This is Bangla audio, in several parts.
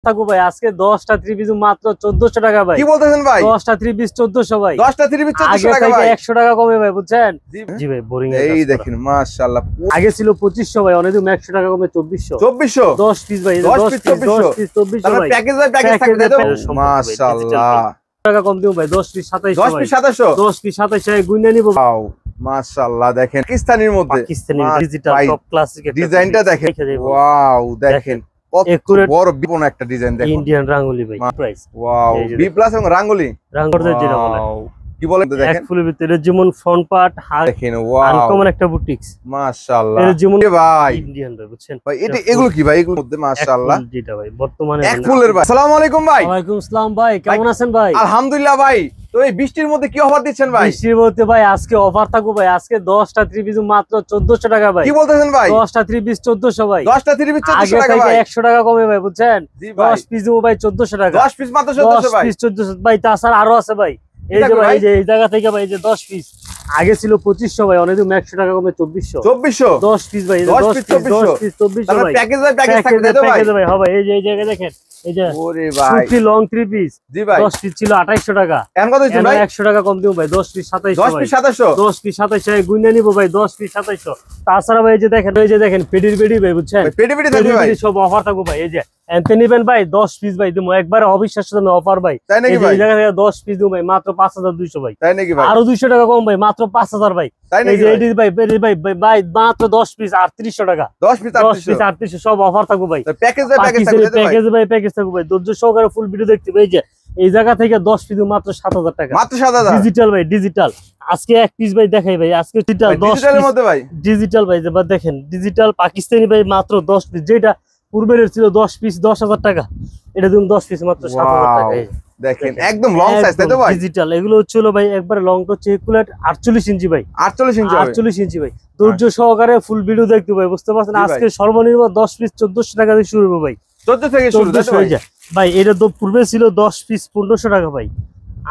থাকো ভাই আজকে 10টা থ্রি পিস মাত্র 1400 টাকা ভাই। কি বলতেছেন ভাই? 10টা থ্রি পিস 1400 ভাই। 10টা থ্রি পিস 1400 টাকা ভাই। 100 টাকা কমে ভাই বুঝছেন? জি ভাই বোরিং এই দেখেন মাশাআল্লাহ। আগে ছিল 2500 ভাই, অনেক 100 টাকা কমে 2400। 10 পিস ভাই, 10 পিস 2400 ভাই। প্যাকেজ বাই প্যাকেজ থাকবে তো মাশাআল্লাহ। টাকা কম দিও ভাই, 10 পিস 2700 10 পিস 2700 10 পিস 2700 গুইনা নিব। ওয়াও মাশাআল্লাহ দেখেন পাকিস্তানের মধ্যে পাকিস্তানি ডিজিটাল টপ ক্লাসিক ডিজাইনটা দেখেন। ওয়াও দেখেন কত বড় বিপন একটা ডিজাইন দেখেন। ইন্ডিয়ান রাঙ্গুলি ভাই প্রাইস। ওয়াও বি প্লাস এবং রাঙ্গুলি যেটা বলে কি বলেন তো দেখেন। এক ফুলের ভিতরে যেমন ফ্রন্ট পার্ট দেখেন ওয়াও আনকমন একটা বুটিক্স মাশাআল্লাহ। এর যেমন ভাই ইন্ডিয়ান ভাই বুঝছেন ভাই এটা এগুলো কি ভাই? এগুলোর মধ্যে মাশাআল্লাহ যেটা ভাই বর্তমানে এক ফুলের ভাই। আসসালামু আলাইকুম ভাই। ওয়ালাইকুম আসসালাম ভাই, কেমন আছেন ভাই? আলহামদুলিল্লাহ ভাই। তো এই বৃষ্টির মধ্যে কি অফার দিচ্ছেন ভাই? বৃষ্টির মধ্যে ভাই আজকে অফার থাকবো ভাই, আজকে 10টা থ্রি পিস মাত্র 1400 টাকা ভাই। কি বলতেছেন ভাই? 10টা থ্রি পিস 1400 ভাই। 10টা থ্রি পিস 1400 টাকা ভাই। 100 টাকা কমে ভাই বুঝছেন? 10 পিস দেবো ভাই 1400 টাকা। 10 পিস মাত্র 1400 ভাই। 10 পিস 1400 ভাই, তাছাড়া আরো আছে ভাই। এই যে ভাই এই জায়গা থেকে ভাই যে 10 পিস আগে ছিল 2500 ভাই, অনেক 100 টাকা কমে 2400। 10 পিস ভাই, 10 পিস 2400 ভাই। প্যাকেজ বাই প্যাকেজ থাকবে তো ভাই। ভাই হবে এই যে এই জায়গা দেখেন এই যে ওরে ভাই সুতি লং থ্রি পিস। জি ভাই 10 পিস ছিল 2800 টাকা। এখন কত হইছে ভাই? 100 টাকা কম দিও ভাই, 10 পিস 2700 10 ভাই। পিস 2700 10 পিস 2700 গুইনা নিব ভাই, 10 পিস 2700। তাছাড়া ভাই এই যে দেখেন পেডির ভাই বুঝছেন? পেডি থাকবে ভাই। সব অফার থাকবে ভাই। এই যে এনতে নিবেন ভাই 10 পিস ভাই দিমু একবারে অবিশ্বাস্য দামে অফার ভাই। তাই নাকি ভাই? এই জায়গা থেকে 10 পিস দিমু ভাই মাত্র 5200 ভাই। তাই নাকি ভাই? আরো 200 টাকা কম ভাই, মাত্র 5000 ভাই। তাই এই নাকি যে ভাই? এডি ভাই পেডি ভাই মাত্র 10 পিস 3800 টাকা। 10 পিস 3800 সব অফার থাকবে ভাই। প্যাকেজ বাই প্যাকেজ থাকবে তো ভাই। প্যাকেজ থাকবে ভাই। ধৈর্য সহকারে ফুল ভিডিও দেখতে ভাই। এই যে এই জায়গা থেকে 10 পিস মাত্র 7000 টাকা। মাত্র 7000 ডিজিটাল ভাই, ডিজিটাল। আজকে এক পিস ভাই দেখাই ভাই, আজকে ডিজিটাল 10 ডিজিটালের মধ্যে ভাই। ডিজিটাল ভাই যেবার দেখেন ডিজিটাল পাকিস্তানি ভাই মাত্র 10 পিস, যেটা পূর্বের ছিল 10 পিস 10000 টাকা, এটা দিন 10 পিস মাত্র 7000 টাকা। দেখেন একদম লং সাইজ তাই তো ভাই? ডিজিটাল এগুলো হচ্ছিল ভাই একবারে লংটা হচ্ছে একুলেট 48 ইঞ্চি ভাই। 48 ইঞ্চি 48 ইঞ্চি ভাই। ধৈর্য সহকারে ফুল ভিডিও দেখতে ভাই, বুঝতে পারছেন? আজকে সর্বনিম্ন 10 পিস 1400 টাকা দিয়ে শুরু হবে ভাই। 14 থেকে শুরু তাই তো ভাই? ভাই এটা তো পূর্বে ছিল 10 পিস 1500 টাকা ভাই।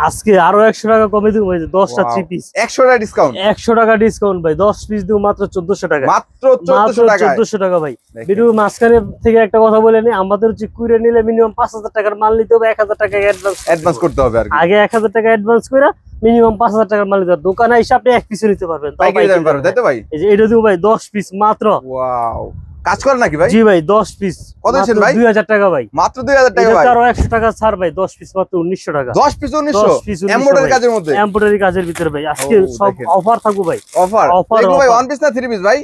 আজকে আরো 100 টাকা কমে দিব ভাই, 10টা থ্রি পিস 100 টাকা ডিসকাউন্ট। 100 টাকা ডিসকাউন্ট ভাই, 10 পিস দিব মাত্র 1400 টাকা। মাত্র 1400 টাকা। 1400 টাকা ভাই। ভিডিও মাঝখানে থেকে একটা কথা বলে নি, আমাদের হচ্ছে কুইরে নিলে মিনিমাম 5000 টাকার মাল নিতে হবে, 1000 টাকা অ্যাডভান্স করতে হবে আর কি। আগে 1000 টাকা অ্যাডভান্স করে মিনিমাম 5000 টাকার মাল নিতে হবে। দোকানে এসে আপনি এক পিস নিতে পারবেন, তাই তো ভাই? এই যে এটা দিব ভাই 10 পিস মাত্র। ওয়াও কাজ করে নাকি ভাই? জি ভাই 10 পিস কত দিচ্ছেন ভাই? 2000 টাকা ভাই। মাত্র 2000 টাকা ভাই। আরো 100 টাকা ছাড় ভাই, 10 পিস মাত্র 1900 টাকা। 10 পিস 1900 এমব্রয়ডারি কাজের মধ্যে। এমব্রয়ডারি কাজের ভিতরে ভাই আজকে সব অফার থাকবে ভাই। অফার এগুলো ভাই ওয়ান পিস না থ্রি পিস ভাই?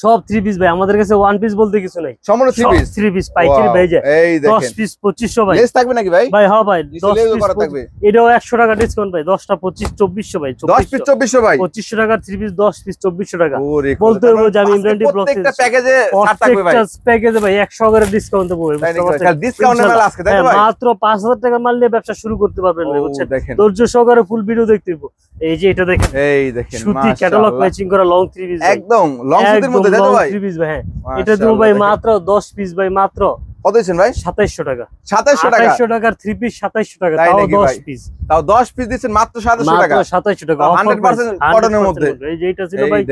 সব থ্রি পিস ভাই, আমাদের কাছে ওয়ান পিস বলতে কিছু নাই, সম্পূর্ণ থ্রি পিস পাইকারি ভাই। যে এই দেখেন 10 পিস 2500 ভাই। লেস থাকবে নাকি ভাই? ভাই হ্যাঁ ভাই 10 লেস পিস করা থাকবে। এটাও 100 টাকা ডিসকাউন্ট ভাই, 10টা 2400 ভাই। 10 পিস 2400 ভাই। 2500 টাকার থ্রি পিস 10 পিস 2400 টাকা। ওরে বলতে হবে যে আমি ইমরান টি ব্লগ প্রত্যেকটা প্যাকেজে ছাড় থাকবে ভাই। প্রত্যেকটা প্যাকেজে ভাই 100 করে ডিসকাউন্ট দেব ভাই। ডিসকাউন্টের মাল আজকে তাই তো ভাই? মাত্র 5000 টাকা মাল নিয়ে ব্যবসা শুরু করতে পারবেন ভাই বুঝছেন? দেখেন ধৈর্য সহকারে ফুল ভিডিও দেখতে হবে। এই যে এটা দেখেন, এই দেখেন সুতি ক্যাটালগ ম্যাচিং করা লং থ্রি পিস, একদম লং সুতির মধ্যে তাই তো ভাই? থ্রি পিস ভাই। হ্যাঁ এটা দেব ভাই মাত্র 10 পিস ভাই মাত্র কত দিচ্ছেন ভাই? 2700 টাকা। 2700 টাকা। 2700 টাকার থ্রি পিস 2700 টাকা, তাও 10 পিস। তাও 10 পিস দিচ্ছেন মাত্র 2700 টাকা। মাত্র 2700 টাকা 100% কটনের মধ্যে। এই যে এটা ছিল ভাই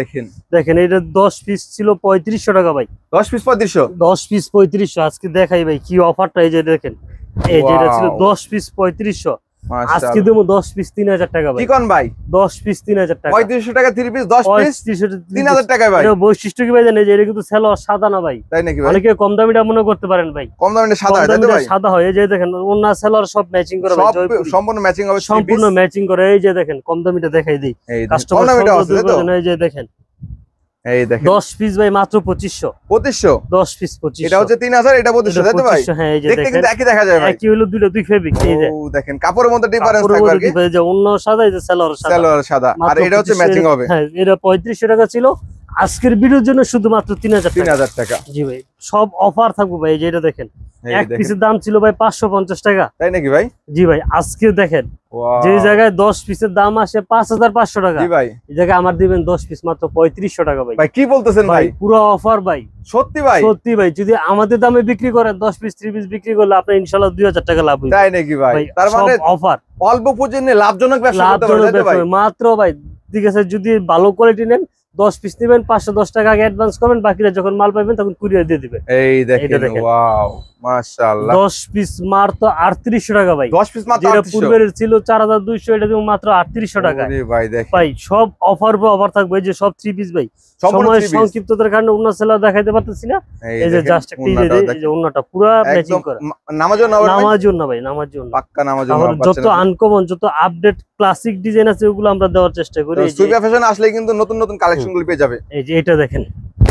দেখেন এটা 10 পিস ছিল 3500 টাকা ভাই। 10 পিস 3500। 10 পিস 3500 আজকে দেখাই ভাই কি অফারটা। এই যে দেখেন এই যে এটা ছিল 10 পিস 3500, আজকে দেবো 10 পিস 3000 টাকা ভাই। কি কোন ভাই? 10 পিস 3000 টাকা। 3500 টাকা 3 পিস 10 পিস 3000 টাকা ভাই। এটা বৈশিষ্ট্য কি ভাই জানেন? যে এটা কিন্তু সেলোয়ার সাদা না ভাই। তাই নাকি ভাই? অনেকে কম দামিটা মনে করতে পারেন ভাই, কম দামিটা সাদা হয় তাই তো ভাই? সাদা হয়। এই যে দেখেন অন্য সেলোয়ার সব ম্যাচিং করে ভাই, সম্পূর্ণ ম্যাচিং হবে, সম্পূর্ণ ম্যাচিং করে। এই যে দেখেন কম দামিটা দেখাই দেই কম দামিটা আছে তো? এই যে দেখেন এই দেখেন 10 পিস ভাই মাত্র 2500। 10 পিস 2500, এটা হচ্ছে 3000, এটা 2500 তাই তো ভাই? হ্যাঁ এই যে দেখতে দেখেন কিন্তু একই দেখা যায় ভাই। একই হলো দুই ফেব্রিক। এই যে দেখেন কাপড়ের মধ্যে ডিফারেন্স থাকবে আর কি। এই যে অন্য সাদা, এই যে সেলোয়ার সাদা, আর এটা হচ্ছে ম্যাচিং হবে। হ্যাঁ এটা 3500 টাকা ছিল, আজকের ভিডিওর জন্য শুধুমাত্র 3000 টাকা। জি ভাই সব অফার থাকবে ভাই। এই যে এটা দেখেন এক পিসের দাম ছিল ভাই 550 টাকা। তাই নাকি ভাই? জি ভাই আজকে দেখেন যে জায়গায় 10 পিসের দাম আসে 5500 টাকা, জি ভাই এই জায়গায় আমার দিবেন 10 পিস মাত্র 3500 টাকা ভাই। ভাই কি বলতেছেন ভাই? পুরো অফার ভাই। সত্যি ভাই? সত্যি ভাই, যদি আমাদের দামে বিক্রি করেন 10 পিস 3 পিস বিক্রি করলে আপনার ইনশাআল্লাহ 2000 টাকা লাভ হবে। তাই নাকি ভাই? তার মানে অফার অল্প পুঁজি নিয়ে লাভজনক ব্যবসা করতে পারবেন তাই ভাই? মাত্র ভাই ঠিক আছে, যদি ভালো কোয়ালিটি নেন 10 পিস নেবেন 510 টাকা আগে অ্যাডভান্স করবেন, বাকিটা যখন মাল পাবেন তখন কুরিয়ার দিয়ে দিবেন। এই দেখেন ওয়াও মাশাআল্লাহ 10 পিস মাত্র 3800 টাকা ভাই। 10 পিস মাত্র 3800, পূর্বের ছিল 4200, এটা দিব মাত্র 3800 টাকা। ওরে ভাই দেখেন ভাই সব অফার থাকবে, এই যে সব 3 পিস ভাই। সময় সংক্ষিপ্ততার কারণে অন্য সেলা দেখাইতে পারতেছি না। এই যে জাস্ট একটা এই যে ওন্নাটা পুরো ম্যাচিং করা, নামাজ জন্য ভাই, নামাজ জন্য পাক্কা নামাজ জন্য। যত আনকমন যত আপডেট ক্লাসিক ডিজাইন আছে ওগুলো আমরা দেওয়ার চেষ্টা করি। সুবিয়া ফ্যাশন আসলে কিন্তু নতুন নতুন কালেকশন গুলো পেয়ে যাবে। এই যে এটা দেখেন,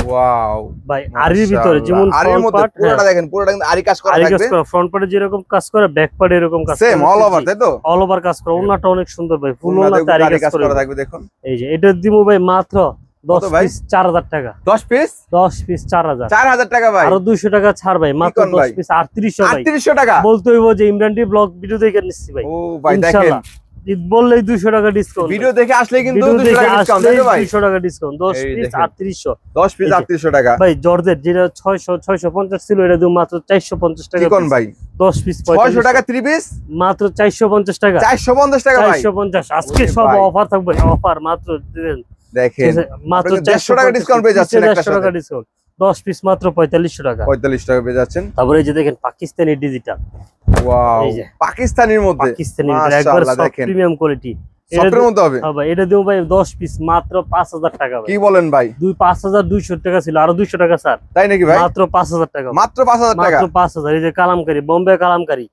ওয়াও ভাই আরির ভিতরে যেমন আরির মধ্যে পুরোটা দেখেন, পুরোটা কিন্তু আরি কাজ করা থাকবে। ফ্রন্ট পার্টে যেরকম কাজ করে ব্যাক পার্টে এরকম কাজ করে, সেম অল ওভার, তাই তো? অল ওভার কাজ করে। ওন্নাটা অনেক সুন্দর ভাই, ফুল ওন্নাতে আরি কাজ করা থাকবে দেখুন। এই যে এটা দিমু ভাই মাত্র 10 পিস 4000 টাকা। 10 পিস 4000 টাকা ভাই। আরো 200 টাকা ছাড় ভাই, মাত্র 10 পিস 3800 ভাই। 3800 টাকা বলতে হইব যে ইমরান টি ব্লগ ভিডিও দেখে নিচ্ছি ভাই। ও ভাই দেখেন, ঈদ বললেই 200 টাকা ডিসকাউন্ট, ভিডিও দেখে আসলে কিন্তু 200 টাকা ডিসকাউন্ট তাই তো ভাই? 200 টাকা ডিসকাউন্ট, 10 পিস 3800। 10 পিস 3800 টাকা ভাই। জর্জেট যেটা 650 ছিল, এটা দিও মাত্র 450 টাকা। কি কোন ভাই? 10 পিস 600 টাকা 3 পিস মাত্র 450 টাকা। 450 টাকা ভাই। 450 আজকে সব অফার থাকবে, অফার মাত্র দেখেন মাত্র 400 টাকা ডিসকাউন্ট পেয়ে যাচ্ছেন। 400 টাকা ডিসকাউন্ট, 10 পিস মাত্র 4500 টাকা। 45 টাকা পেয়ে যাচ্ছেন। তারপরে এই যে দেখেন পাকিস্তানি ডিজিটাল, ওয়াও পাকিস্তানির মধ্যে, পাকিস্তানি একবার প্রিমিয়াম কোয়ালিটি সফটের মধ্যে হবে। হ্যাঁ ভাই, এটা দেব ভাই 10 পিস মাত্র 5000 টাকা ভাই। কি বলেন ভাই? 5200 টাকা ছিল, আরো 200 টাকা স্যার। তাই নাকি ভাই? মাত্র 5000 টাকা, মাত্র 5000 টাকা, মাত্র 5000। এই যে কালামকারী, বোম্বে কালামকারী,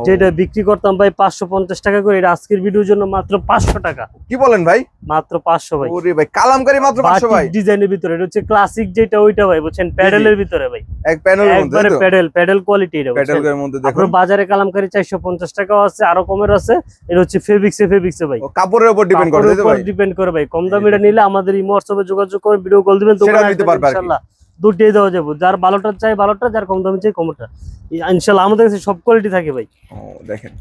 যেটা বিক্রি করতাম ভাই 550 টাকা করে, এটা আজকের ভিডিওর জন্য মাত্র 500 টাকা। কি বলেন ভাই? মাত্র 500 ভাই। ওরে ভাই কালামকারী মাত্র 500 ভাই। ডিজাইনের ভিতরে এটা হচ্ছে ক্লাসিক যেটা, ওইটা ভাই বুঝছেন, প্যাডেলের ভিতরে ভাই, এক প্যানেলের মধ্যে, একবারে প্যাডেল কোয়ালিটি। এটা প্যাডেলের মধ্যে দেখুন। আপনার বাজারে কালামকারী 450 টাকাও আছে, আরো কমের আছে। এটা হচ্ছে ফেব্রিক্সে ভাই, কাপড়ের উপর ডিপেন্ড করে, তাই তো ভাই? ডিপেন্ড করে ভাই। কম দামিটা নিলে আমাদের এই হোয়াটসঅ্যাপে যোগাযোগ করে ভিডিও কল দিবেন, দোকানে নিতে পারবেন ইনশাআল্লাহ। দুটোই দেওয়া যাবে, যার ভালোটা চাই ভালোটা, যার কম দামি চাই কমটা, ইনশাআল্লাহ আমাদের কাছে সব কোয়ালিটি থাকে ভাই। ও দেখেন,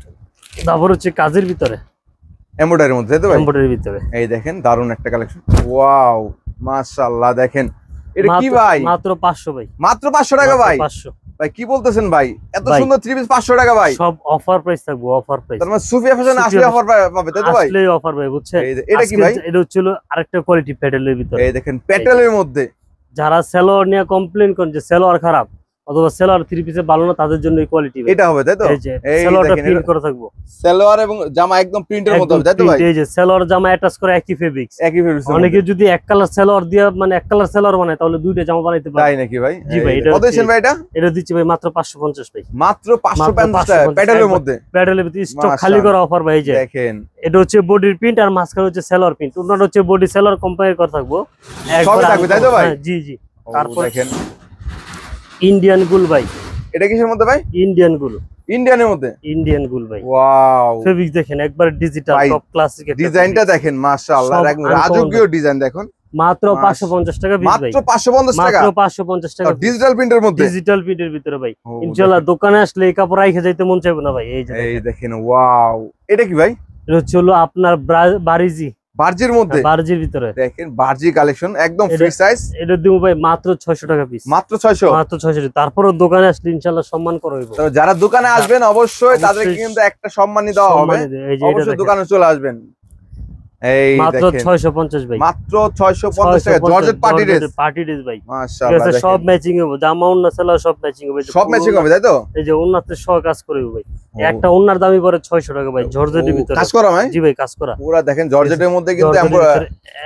তারপর হচ্ছে কাজের ভিতরে, এমব্রয়ডারির মধ্যে, তাই তো ভাই? এমব্রয়ডারির ভিতরে এই দেখেন দারুন একটা কালেকশন। ওয়াও মাশাআল্লাহ দেখেন, এটা কি ভাই? মাত্র 500 ভাই, মাত্র 500 টাকা ভাই। 500 ভাই কি বলতেছেন ভাই? এত সুন্দর 3 পিস 500 টাকা ভাই। সব অফার প্রাইস থাকবে, অফার প্রাইস। তার মানে সুফিয়া ফ্যাশন আসলে অফার পাবে, তাই তো ভাই? আসলে অফার ভাই বুঝছেন। এটা কি ভাই? এটা হচ্ছে আরেকটা কোয়ালিটি প্যাডেলের ভিতরে। এই দেখেন প্যাটেলের মধ্যে, যারা সেলর নিয়ে কমপ্লেইন করেন যে সেলর খারাপ অথবা সেলর 3 পিসে ভালো না, তাদের জন্য এই কোয়ালিটি এটা হবে, তাই তো? এই সেলরটা প্রিন্ট করা থাকবে, সেলোয়ার এবং জামা একদম প্রিন্টের মধ্যে হবে, তাই তো ভাই? এই যে সেলর জামা অ্যাটাচ করে একই ফেব্রিক্স। অনেকে যদি এক কালার সেলর দিয়ে মানে এক কালার সেলর বানায়, তাহলে দুইটা জামা বানাইতে পারে। তাই নাকি ভাই? জি ভাই। কত দিচ্ছেন ভাই এটা? এটা দিচ্ছি ভাই মাত্র 550 ভাই। মাত্র 550 টাকা প্যাটেলের মধ্যে, প্যাটেলের ভিতরে স্টক খালি করা অফার ভাই। যে দেখেন এটা হচ্ছে বডির প্রিন্ট আর মাঝখানে হচ্ছে সেলর প্রিন্ট, ওনাটা হচ্ছে বডি সেলর কম্পেয়ার করা থাকবো, সবই থাকবে, তাই তো ভাই? জি জি। তারপর দেখেন ইন্ডিয়ান গুল ভাই। এটা কিসের মধ্যে ভাই? ইন্ডিয়ান গুল, ইন্ডিয়ানের মধ্যে। ইন্ডিয়ান গুল ভাই। ওয়াও ফেব্রিক দেখেন একবার ডিজিটাল টপ ক্লাসিক, ডিজাইনটা দেখেন মাশাআল্লাহ, একদম রাজকীয় ডিজাইন দেখুন। মাত্র 550 টাকা পিস ভাই, মাত্র 550 টাকা, মাত্র 550 টাকা ডিজিটাল প্রিন্টের মধ্যে, ডিজিটাল প্রিন্টের ভিতরে ভাই। ইনশাআল্লাহ দোকানে আসলে এই কাপড় রাইখে যাইতে মন চাইবে না ভাই। এই দেখেন ওয়াও, এটা কি ভাই? এটা হচ্ছে আপনার বারিজি, বার্জির মধ্যে, বার্জির ভিতরে দেখেন বার্জি কালেকশন একদম ফ্রি সাইজ। এটা দিব ভাই মাত্র 600 টাকা পিস, মাত্র 600, মাত্র 600। তারপরও দোকানে আসলে ইনশাআল্লাহ সম্মান করা হইব। তো যারা দোকানে আসবেন অবশ্যই তাদেরকে কিন্তু একটা সম্মানই দেওয়া হবে, অবশ্যই দোকানে চলে আসবেন। এই মাত্র 650 ভাই, মাত্র 650 টাকা জর্জেট পার্টি ড্রেস ভাই। মাশাআল্লাহ সব ম্যাচিং হবে, জামা ওন্না সেলার সব ম্যাচিং হবে, সব ম্যাচিং হবে, তাই তো? এই যে ওন্নাতে সব কাজ করে ভাই। একটা ওন্নার দামই পড়ে 600 টাকা ভাই, জর্জেটের ভিতরে কাজ করা ভাই। জি ভাই কাজ করা পুরো দেখেন জর্জেটের মধ্যে কিন্তু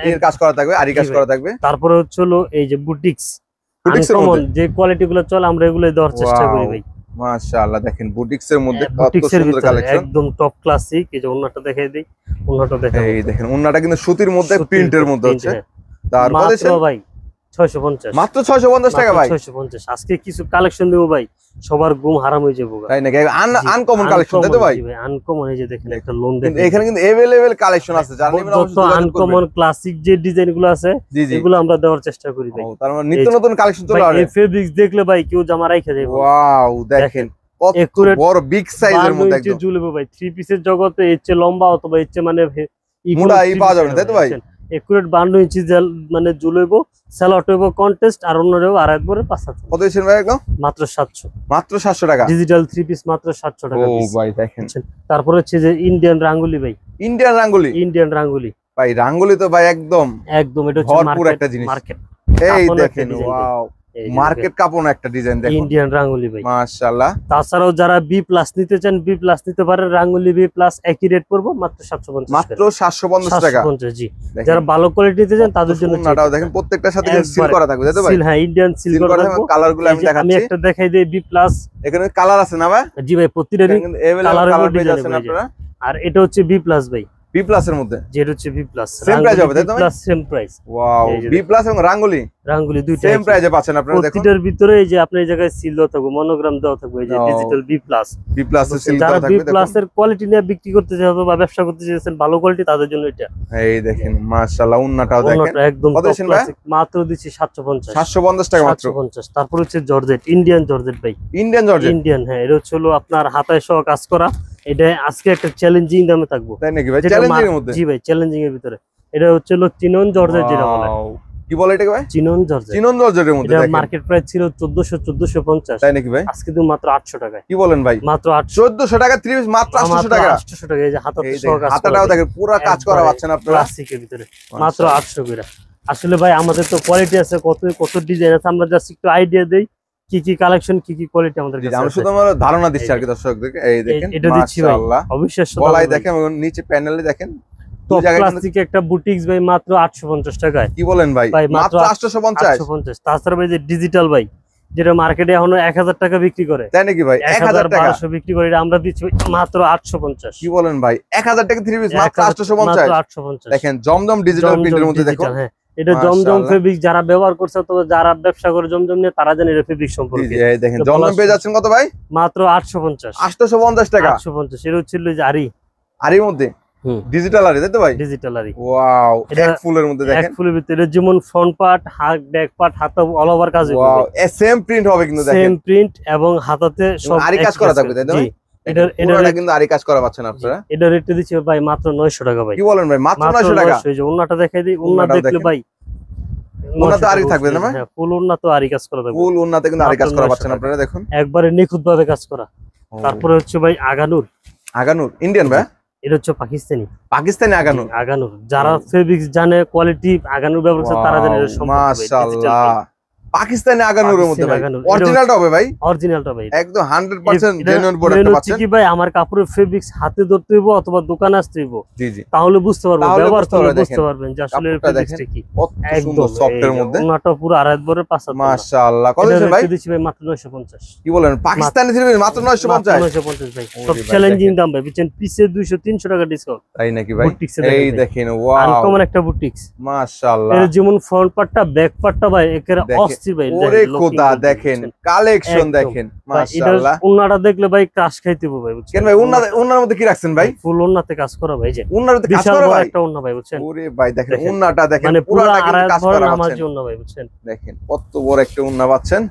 এর কাজ করা থাকবে, আরি কাজ করা থাকবে। তারপরে হলো এই যে বুটিক্সের মধ্যে যে কোয়ালিটি গুলো চলে আমরা এগুলোই দেওয়ার চেষ্টা করি ভাই। মাশাআল্লাহ দেখেন বুটিক্সের মধ্যে কত সুন্দর কালেকশন, একদম টপ ক্লাসিক। এই যে ওন্নাটা দেখাই দেই, ওন্নাটা দেখাই। এই দেখেন ওন্নাটা কিন্তু সুতির মধ্যে প্রিন্টের মধ্যে হচ্ছে। তারপর মাত্র ভাই 650, মাত্র 650 টাকা ভাই। 650। আজকে কিছু কালেকশন দেব ভাই, সবার ঘুম হারাম হয়ে যাবে। তাই নাকি? আনকমন কালেকশন, তাই তো ভাই? আনকমন। এই যে দেখেন একটা লোন দেখেন, এখানে কিন্তু अवेलेबल কালেকশন আছে, যারা নেবেন অবশ্যই যোগাযোগ করবেন। আনকমন ক্লাসিক যে ডিজাইনগুলো আছে এগুলো আমরা দেওয়ার চেষ্টা করি ভাই। তার মানে নিত্য নতুন কালেকশন চলে আসে। এই ফেব্রিক্স দেখলে ভাই কেউ জামা রাইখা যাবে। ওয়াও দেখেন কত বড় বিগ সাইজের মধ্যে একদম ঝুলবে ভাই। 3 পিসের জগতে এর চেয়ে লম্বা অথবা এর চেয়ে মানে মোটা পাওয়া যাবে, তাই তো ভাই? একুরেট 52 ইঞ্চি মানে ঝুলইবো, সেলট হইবো কন্টেস্ট, আর অন্যরেও আর একবারে 500। কত দিছেন ভাই একদম? মাত্র 700, মাত্র 700 টাকা ডিজিটাল 3 পিস মাত্র 700 টাকা ও পিস ভাই দেখেন। তারপর হচ্ছে যে ইন্ডিয়ান রাঙ্গুলি ভাই, ইন্ডিয়ান রাঙ্গুলি, ইন্ডিয়ান রাঙ্গুলি ভাই রাঙ্গুলি তো ভাই একদম এটা হচ্ছে ভরপুর একটা জিনিস। মার্কেট। এই দেখেন ওয়াও মার্কেট কাপড় একটা ডিজাইন দেখুন, ইন্ডিয়ান রাঙ্গুলি ভাই মাশাআল্লাহ। তাছাড়াও যারা বি প্লাস নিতে চান বি প্লাস নিতে পারেন, রাঙ্গুলি বি প্লাস একই রেট পড়বো মাত্র 750, মাত্র 750 টাকা। 750 জি। যারা ভালো কোয়ালিটি নিতে চান তাদের জন্য ওন্নাটাও দেখেন প্রত্যেকটার সাথে সিল করা থাকবে, তাই তো ভাই? সিল, হ্যাঁ ইন্ডিয়ান সিল করা থাকবে। কালারগুলো আমি দেখাচ্ছি, আমি একটা দেখাই দেই বি প্লাস। এখানে কালার আছে না ভাই? জি ভাই, প্রতিটারই কালার পেয়ে যাচ্ছেন আপনারা। আর এটা হচ্ছে বি প্লাস ভাই, বি প্লাস এর মধ্যে যেটা হচ্ছে বি প্লাস সেম প্রাইস হবে, তাই তো ভাই? Same price. Wow, B plus এবং রাঙ্গুলি দুইটা সেম প্রাইসে পাচ্ছেন আপনারা। দেখুন প্রতিটার ভিতরে এই যে আপনার এই জায়গায় সিল দেওয়া থাকবে, মনোগ্রাম দেওয়া থাকবে, এই যে digital B plus. B plus এর সিল যারা দেওয়া থাকবে। বি প্লাস এর কোয়ালিটি নিয়ে বিক্রি করতে চাইবে বা ব্যবসা করতে চাইছেন ভালো কোয়ালিটি, তাদের জন্য এটা। এই দেখেন মাশাআল্লাহ, ওন্নাটাও দেখেন একদম কত দিচ্ছেন ভাই? মাত্র দিচ্ছি 750 750 টাকা মাত্র। 750। তারপর হচ্ছে জর্জেট, ইন্ডিয়ান জর্জেট ভাই, ইন্ডিয়ান জর্জেট, ইন্ডিয়ান, হ্যাঁ এটা হচ্ছে আপনার হাতায় সহ কাজ করা। এটা আজকে একটা চ্যালেঞ্জিং দামে থাকবো, তাই নাকি ভাই? চ্যালেঞ্জিং এর মধ্যে? জি ভাই, চ্যালেঞ্জিং এর ভিতরে। এটা হচ্ছে চিনন জর্জেট যেটা বলে। কি বলে এটাকে ভাই? Chinon georgette. চিনন জর্জেটের মধ্যে এটা দেখেন মার্কেট প্রাইস ছিল 1450, তাই নাকি ভাই? আজকে তো মাত্র 800 টাকায়। কি বলেন ভাই? মাত্র 1400 টাকা 30 মাত্র 800 টাকা। 800 টাকা। এই যে হাতাতে সহ কাজ করা, হাতাটাও দেখেন পুরো কাজ করা পাচ্ছেন আপনারা ক্লাসিকের ভিতরে মাত্র 800 করে। আসলে ভাই আমাদের তো কোয়ালিটি আছে, কত ডিজাইন আছে, আমরা জাস্ট একটু আইডিয়া দেই কি কি কালেকশন, কি কি কোয়ালিটি আমাদের কাছে আছে। আমরা শুধু আমরা ধারণা দিচ্ছি আর কি দর্শকদেরকে। এই দেখেন এটা দিচ্ছি ভাই, মাশাআল্লাহ। অবিশ্বাস্য গলায় দেখেন এবং নিচে প্যানেলে দেখেন টপ ক্লাসিক একটা বুটিক্স ভাই মাত্র 850 টাকায়। কি বলেন ভাই? মাত্র 850। তাছাড়া ভাই যে ডিজিটাল ভাই, যেটা মার্কেটে এখনো 1000 টাকা বিক্রি করে, তাই নাকি ভাই? 1000 টাকা 1200 বিক্রি করে, আমরা দিচ্ছি মাত্র 850। কি বলেন ভাই? 1000 টাকা 3 পিস মাত্র 850। দেখেন জমজম ডিজিটাল প্রিন্টের মধ্যে দেখুন। হ্যাঁ, এটা জমজম ফেব্রিক যারা ব্যবহার করছে, তো যারা ব্যবসা করে জমজম নিয়ে, তারা জানে এটা ফেব্রিক সম্পর্কে। এই দেখেন জমজম পেয়ে যাচ্ছেন কত ভাই? মাত্র 850। 850 টাকা। 850। এটা হচ্ছে যে আরির মধ্যে ডিজিটাল আরি, তাই তো ভাই? ডিজিটাল আরি। ওয়াও, এক ফুলের মধ্যে দেখেন, এক ফুলের ভিতরে যেমন ফ্রন্ট পার্ট, ব্যাক পার্ট, হাতা অল ওভার কাজ হবে। ওয়াও, সেম প্রিন্ট হবে কিন্তু দেখেন, সেম প্রিন্ট এবং হাতাতে সব আরি কাজ করা থাকবে, তাই তো? এটা কিন্তু আরি কাজ করা পাচ্ছেন আপনারা। এটা রেট দিচ্ছি ভাই মাত্র 900 টাকা ভাই। কি বলেন ভাই? মাত্র 900 টাকা। এই যে ওন্নাটা দেখাই দিই, ওন্না দেখলে ভাই ওন্না তো আরি থাকবে না? হ্যাঁ, ফুল ওন্না তো আরি কাজ করা থাকবে। ফুল ওন্নাতে কিন্তু আরি কাজ করা পাচ্ছেন আপনারা দেখুন, একবারে নিখুঁত ভাবে কাজ করা। তারপরে হচ্ছে ভাই আগানুর। ইন্ডিয়ান ভাই? এটা হচ্ছে পাকিস্তানি আগানুর। যারা ফেব্রিক্স জানে, কোয়ালিটি আগানুর ব্যবহার করে, তারা জানে এটা সম্পূর্ণ মাশাআল্লাহ। পাকিস্তানি আগানুরের মধ্যে ভাই অরিজিনালটা হবে ভাই? অরিজিনালটা ভাই একদম 100% জেনুইন প্রোডাক্ট পাচ্ছেন। কি ভাই, আমার কাপড়ের ফেব্রিক্স হাতে ধরতে হইব অথবা দোকানে আসতে হইব, জি জি, তাহলে বুঝতে পারবেন, ব্যবহার করলে বুঝতে পারবেন যে আসলে ফেব্রিক্সটা কি। একদম সফট এর মধ্যে, ওনাটা পুরো আড়াই বরের পাঁচ। মাশাআল্লাহ। কত দিছেন ভাই? দিছি ভাই মাত্র 950। কি বলেন? পাকিস্তানি থ্রি পিস মাত্র 950? 950 ভাই, সব চ্যালেঞ্জিং দাম ভাই, বুঝছেন, পিসে 200 300 টাকা ডিসকাউন্ট। তাই নাকি ভাই? এই দেখেন, ওয়াও, আনকমন একটা বুটিক্স মাশাআল্লাহ। এর যেমন ফ্রন্ট পার্টটা, ব্যাক পার্টটা ভাই একেবারে অস্থির ভাই। ওরে খোদা, দেখেন কালেকশন দেখেন, মাশাআল্লাহ। ওন্নাটা দেখলে ভাই ক্রাশ খাইতে হবে ভাই, বুঝছেন। কেন ভাই ওন্নার মধ্যে কি রাখছেন ভাই? ফুল ওন্নাতে কাজ করা ভাই, যে ওন্নার মধ্যে কাজ করা ভাই, একটা ওন্না ভাই, বুঝছেন। ওরে ভাই দেখেন ওন্নাটা দেখেন, মানে পুরো পুরোটা কিন্তু কাজ করা আমার পাচ্ছেন। জন্য ভাই, বুঝছেন, দেখেন কত বড় একটা ওন্না পাচ্ছেন,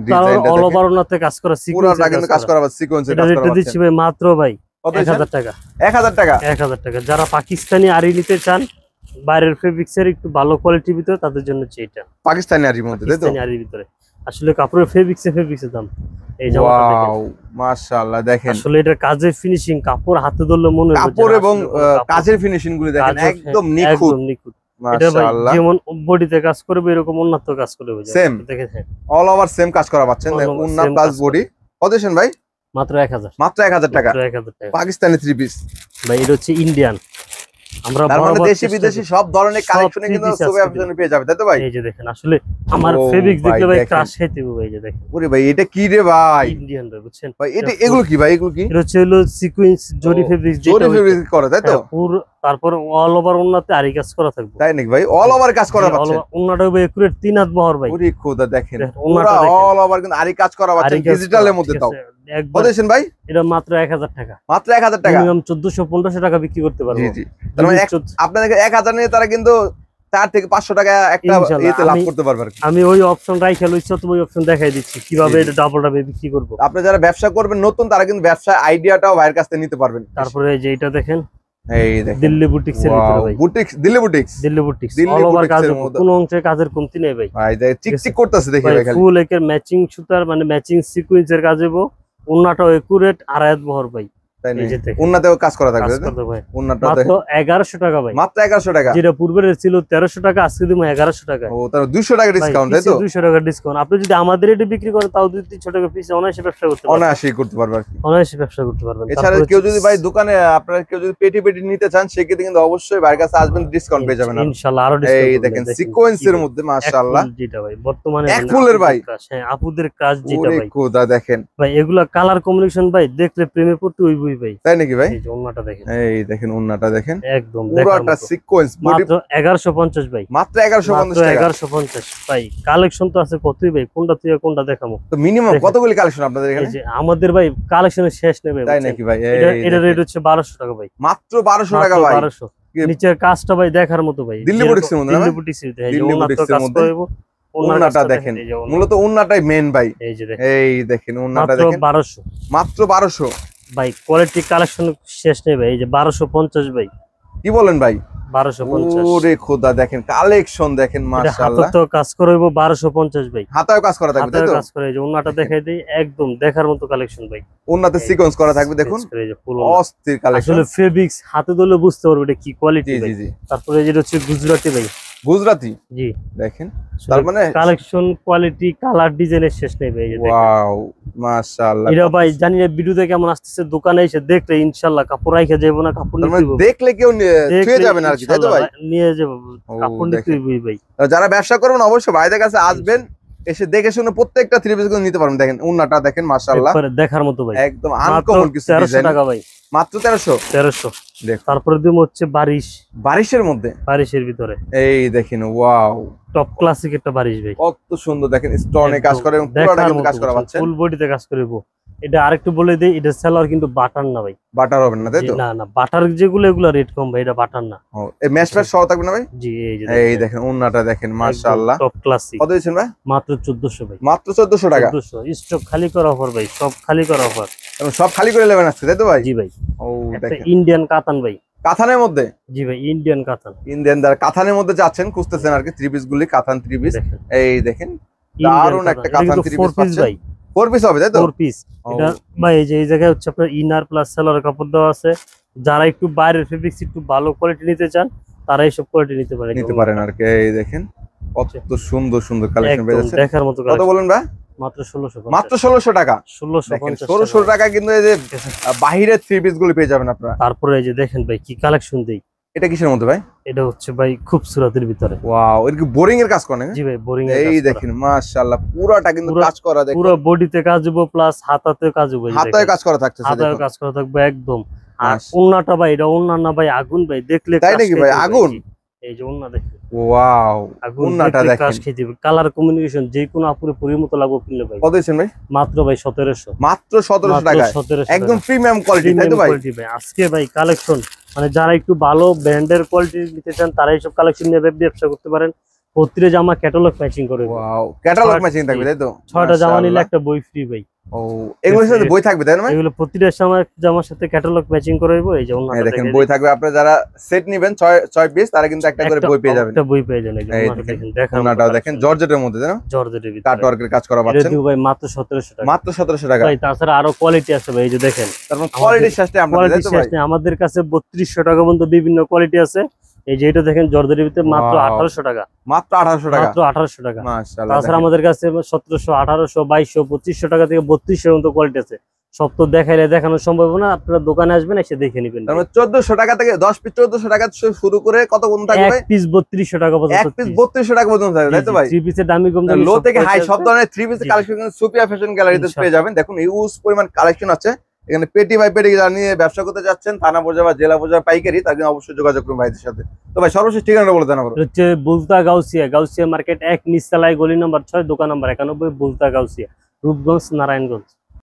ডিজাইনটা অল ওভার ওন্নাতে কাজ করা, পুরোটা কিন্তু কাজ করা পাচ্ছেন, সিকোয়েন্সে কাজ করা পাচ্ছেন। এটা দিচ্ছি ভাই মাত্র ভাই 1000 টাকা। 1000 টাকা। 1000 টাকা। যারা পাকিস্তানি আরি নিতে চান, বাইরের ফেব্রিক্সের একটু ভালো কোয়ালিটির ভিতরে, তাদের জন্য হচ্ছে এটা পাকিস্তানি আরির মধ্যে, তাই তো? পাকিস্তানি আরির ভিতরে আসলে কাপড়ের ফেব্রিক্সের দাম। এই জামাটা দেখেন, ওয়াও, মাশাআল্লাহ। দেখেন আসলে এটা কাজের ফিনিশিং, কাপড় হাতে ধরলে মনে হয় কাপড় এবং কাজের ফিনিশিং গুলো দেখেন একদম নিখুঁত, মাশাআল্লাহ। যেমন বডিতে কাজ করবে, এরকম উন্নত কাজ করবে, সেম দেখেন, অল ওভার সেম কাজ করা পাচ্ছেন, উন্নত প্লাস বডি। কত দিছেন ভাই? মাত্র 1000। মাত্র 1000 টাকা। 1000 টাকা পাকিস্তানি থ্রি পিস ভাই। এটা হচ্ছে ইন্ডিয়ান। আমরা দেশি বিদেশি সব ধরনের কালেকশন কিন্তু সুবে অপশনে পেয়ে যাবে, তাই তো ভাই? এই যে দেখেন, আসলে আমার ফেব্রিক্স দেখলে ভাই ক্রাশ খাইতে হবে ভাই, যে দেখেন। ওরে ভাই, এটা কি রে ভাই? ইন্ডিয়ান ভাই, বুঝছেন ভাই। এটা এগুলো কি ভাই? এগুলো কি? এটা হচ্ছে সিকোয়েন্স জরি ফেব্রিক্স, জরি ফেব্রিক্স করা, তাই তো? পুরো তারপর অল ওভার ওন্নাতে আরি কাজ করা থাকবে, তাই নাকি ভাই? অল ওভার কাজ করা পাচ্ছেন। ওন্নাটা ভাই একুরেট 3 হাত বহর ভাই। ওরে খোদা, দেখেন পুরো অল ওভার কিন্তু আরি কাজ করা পাচ্ছেন, ডিজিটালের মধ্যে। তাও কত দিছেন ভাই? এটা মাত্র 1000 টাকা। মাত্র 1000 টাকা। মিনিমাম 1400-1500 টাকা বিক্রি করতে পারবো। জি জি, তার মানে আপনাদের 1000 নিয়ে তারা কিন্তু 4 থেকে 500 টাকা একটা এতে লাভ করতে পারবে। আমি ওই অপশন রাইখা লইছি, তো ওই অপশন দেখাই দিচ্ছি কিভাবে এটা ডাবল ডাবে বিক্রি করব। আপনি যারা ব্যবসা করবেন নতুন, তারা কিন্তু ব্যবসা আইডিয়াটাও ভাইয়ের কাছ থেকে নিতে পারবেন। তারপরে এই যে এটা দেখেন, এই দেখেন দিল্লি বুটিক্স এর ভিতরে ভাই। Boutiques, Delhi boutiques all over কাজ, কোনো অংশে কাজের কমতি নেই ভাই। ভাই দেখ চিকচিক করতেছে, দেখি ভাই খালি ফুল একের ম্যাচিং সুতার, মানে ম্যাচিং সিকোয়েন্সের কাজ হবো। ওন্নাটাও একুরেট, আড়ায়াত বহর ভাই। তাই না? উন্নতেও কাজ করা থাকবে উন্নতটা মাত্র 1100 টাকা ভাই, মাত্র 1100 টাকা, যেটা পূর্বের ছিল 1300 টাকা, আজকে দিব 1100 টাকা। ও তার 200 টাকা ডিসকাউন্ট, তাই তো? 200 টাকা ডিসকাউন্ট। আপনি যদি আমাদের রেটে বিক্রি করেন তাও 2-300 টাকা পিস অনায়াসে ব্যবসা করতে পারবেন, অনায়াসে করতে পারবেন, অনায়াসে ব্যবসা করতে পারবেন। এছাড়া কেউ যদি ভাই দোকানে আপনারা কেউ যদি পেটি নিতে চান সেক্ষেত্রে কিন্তু অবশ্যই ভাইয়ের কাছে আসবেন, ডিসকাউন্ট পেয়ে যাবেন ইনশাআল্লাহ। আরো ডিসকাউন্ট। এই দেখেন সিকোয়েন্সের মধ্যে মাশাআল্লাহ যেটা ভাই বর্তমানে এক ফুলের ভাই, হ্যাঁ আপুদের কাজ যেটা ভাই, কোদা দেখেন ভাই এগুলা কালার কম্বিনেশন ভাই দেখলে প্রেমে পড়তে হইবই ভাই, তাই নাকি ভাই? এই যে ওন্নাটা দেখেন, এই দেখেন ওন্নাটা দেখেন একদম পুরোটা সিকোয়েন্স, মাত্র 1150 ভাই, মাত্র 1150 টাকা, 1150 ভাই। কালেকশন তো আছে কতই ভাই, কোনটা থেকে কোনটা দেখামো? তো মিনিমাম কতগুলি কালেকশন আপনাদের এখানে? এই যে আমাদের ভাই কালেকশনের শেষ নেই ভাই, তাই নাকি ভাই? এটা রেট হচ্ছে 1200 টাকা ভাই, মাত্র 1200 টাকা ভাই। 1200। নিচের কাজটা ভাই দেখার মতো ভাই, দিল্লি বুটিক্সের মধ্যে, দিল্লি বুটিক্স এই যে ওন্নাটা কাজ করব, ওন্নাটা দেখেন, মূলত ওন্নাটাই মেন ভাই। এই দেখেন ওন্নাটা দেখেন, 1200, মাত্র 1200 ভাই। কোয়ালিটি কালেকশন শেষ নেই ভাই, এই যে 1250 ভাই। কি বলেন ভাই? 1250। ওরে খোদা দেখেন কালেকশন দেখেন মাশাআল্লাহ, হাতে তো কাজ করব 1250 ভাই, হাতেও কাজ করা থাকবে, তাই তো? কাজ করে এই যে ওন্নাটা দেখাই দেই, একদম দেখার মতো কালেকশন ভাই। ওন্নাতে সিকোয়েন্স করা থাকবে দেখুন, অস্থির কালেকশন। আসলে ফেব্রিক্স হাতে ধরলে বুঝতে পারবে এটা কি কোয়ালিটি ভাই। তারপরে যেটা হচ্ছে গুজরাটি ভাই, গুজরাটি জি দেখেন, তার মানে কালেকশন কোয়ালিটি কালার ডিজাইনের শেষ নেই ভাই। ওয়াও মাশাআল্লাহ, এটা ভাই জানি না ভিডিওতে কেমন আসতেছে, দোকানে এসে দেখলে ইনশাআল্লাহ কাপড় রাইখা যাবে না, কাপড় নিতে হবে, দেখলে কেউ ছুঁয়ে যাবে না আর কি, তাই তো ভাই? নিয়ে যাব কাপড় নিতে হবে ভাই। যারা ব্যবসা করবেন অবশ্যই ভাইদের কাছে আসবেন, এসে দেখে শুনে প্রত্যেকটা থ্রি পিস গুলো নিতে পারবেন। দেখেন ওন্নাটা দেখেন মাশাআল্লাহ, দেখার মতো ভাই, একদম আনকমন কিছু ডিজাইন। 1300 টাকা ভাই, মাত্র 1300। দেখো তারপরে দিম হচ্ছে বারিশের মধ্যে, বারিশের ভিতরে এই দেখেন ওয়াও টপ ক্লাসিক একটা বারিশ ভাই, কত সুন্দর দেখেন, স্টোনে কাজ করে এবং পুরোটা কিন্তু কাজ করা পাচ্ছেন, ফুল বডিতে কাজ করব। এটা আরেকটু বলে দেই, এটা সেলার কিন্তু বাটার না ভাই, বাটার হবে না, তাই তো? না না, বাটার যেগুলো এগুলো রেট কম ভাই, এটা বাটার না। ও এই ম্যাশ ফ্যাশ সহ থাকবে না ভাই? জি এই যে এই দেখেন ওন্নাটা দেখেন মাশাআল্লাহ, টপ ক্লাসিক। কত দিয়েছেন ভাই? মাত্র 1400 ভাই, মাত্র 1400 টাকা। 1400 স্টক খালি করা অফার ভাই, সব খালি করা অফার, এবং সব খালি করে নেবেন আজকে, তাই তো ভাই? জি ভাই। ও দেখেন ইন্ডিয়ান কাতান ভাই, কাতানের মধ্যে, জি ভাই ইন্ডিয়ান কাতান, ইন্ডিয়ান কাতানের মধ্যে যাচ্ছেন খুঁজতেছেন আর কি থ্রি পিস গুলি, কাতান থ্রি পিস। এই দেখেন দারুন একটা কাতান থ্রি পিস পাচ্ছেন ভাই, 4 পিস হবে, তাই তো? 4 পিস। এটা ভাই এই যে এই জায়গায় হচ্ছে আপনার ইনার প্লাস সেলার কাপড় দেওয়া আছে, যারা একটু বাইরের ফেব্রিক্স একটু ভালো কোয়ালিটি নিতে চান তারা এইসব কোয়ালিটি নিতে পারেন আর কি। এই দেখেন কত সুন্দর সুন্দর কালেকশন পেয়ে যাচ্ছে, দেখার মতো। কত বলেন ভাই? মাত্র 1650, মাত্র 1600 টাকা, 1600 টাকা কিন্তু এই যে বাহিরের থ্রি পিস গুলো পেয়ে যাবেন আপনারা। তারপরে এই যে দেখেন ভাই কি কালেকশন দেই, এটা কিসের মধ্যে ভাই? এটা হচ্ছে ভাই খুবসুরতের ভিতরে। ওয়াও, এর কি বোরিং এর কাজ করে? জি ভাই বোরিং এর। এই দেখেন মাশাআল্লাহ পুরোটা কিন্তু কাজ করা, দেখুন পুরো বডিতে কাজ হবে প্লাস হাতাতে কাজ হবে, হাতায় কাজ করা থাকতেছে, হাতায় কাজ করা থাকবে একদম। আর ওন্নাটা ভাই, এটা ওন্না না ভাই, আগুন ভাই, দেখলে তাই নাকি ভাই? আগুন, এই যে ওন্না দেখেন, ওয়াও ওন্নাটা দেখেন, কাজ খেতে হবে, কালার কম্বিনেশন যে কোনো আপুরে পরিমতো লাগবে কিনলে ভাই। কত দিয়েছেন ভাই? মাত্র ভাই 1700, মাত্র 1700 টাকা, একদম প্রিমিয়াম কোয়ালিটি, তাই তো ভাই? আজকে ভাই কালেকশন মানে যারা একটু ভালো ব্র্যান্ডের কোয়ালিটি নিতে চান তারা এইসব কালেকশন নিয়ে ব্যবসা করতে পারেন। প্রতিটা জামা ক্যাটালগ ম্যাচিং করে, ওয়াও ক্যাটালগ ম্যাচিং থাকবে, তাই তো? 6টা জামা নিলে একটা বই ফ্রি ভাই। ও এগুলোর সাথে বই থাকবে, তাই না? এগুলো প্রতিটা জামার সাথে ক্যাটালগ ম্যাচিং করে হইবো। এই যে ওন্নাটা দেখেন বই থাকবে, আপনারা যারা সেট নেবেন 6 পিস তারা কিন্তু একটা করে বই পেয়ে যাবেন, একটা বই পেয়ে যাবেন। এই দেখেন ওন্নাটাও দেখেন জর্জেটের মধ্যে, তাই না? জর্জেটের ভিতরে কাটওয়ার্কের কাজ করা পাচ্ছেন ভাই মাত্র 1700 টাকা, মাত্র 1700 টাকা ভাই। তাছাড়া আরো কোয়ালিটি আছে ভাই, এই যে দেখেন, তারপর কোয়ালিটির সাথে আপনাদের, তাই তো ভাই? আমাদের কাছে 3200 টাকা পর্যন্ত বিভিন্ন কোয়ালিটি আছে। এই যে এটা দেখেন জর্জেটের ভিতরে মাত্র 1800 টাকা, মাত্র 1800 টাকা, মাত্র 1800 টাকা। মাশাআল্লাহ। তাছাড়া আমাদের কাছে 1700, 1800, 2200, 2500 টাকা থেকে 3200 পর্যন্ত কোয়ালিটি আছে। সব তো দেখাইলে দেখানো সম্ভব না, আপনারা দোকানে আসবেন এসে দেখে নেবেন। তার মানে 1400 টাকা থেকে 10 পিস 1400 টাকা শুরু করে কত পর্যন্ত থাকবে ভাই? এক পিস 3200 টাকা পর্যন্ত, এক পিস 3200 টাকা পর্যন্ত থাকবে, তাই তো ভাই? থ্রি পিসের দামি কম, লো থেকে হাই সব ধরনের থ্রি পিসের কালেকশন কিন্তু সুপিয়া ফ্যাশন গ্যালারিতে পেয়ে যাবেন। দেখুন ইউজ পরিমাণ কালেকশন আছে এখানে। পেটি বাই পেটি যারা নিয়ে ব্যবসা করতে যাচ্ছেন, থানা পর্যায়ে বা জেলা পর্যায়ে পাইকারি, তার জন্য অবশ্যই যোগাযোগ করুন ভাইদের সাথে। তো ভাই সর্বশেষ ঠিকানা বলে দেন আমার। হচ্ছে বুলতা গাউসিয়া মার্কেট 1 নিচতলায়, গলি নম্বর 6, দোকান নম্বর 91, বুলতা গাউসিয়া, রূপগঞ্জ, নারায়ণগঞ্জ।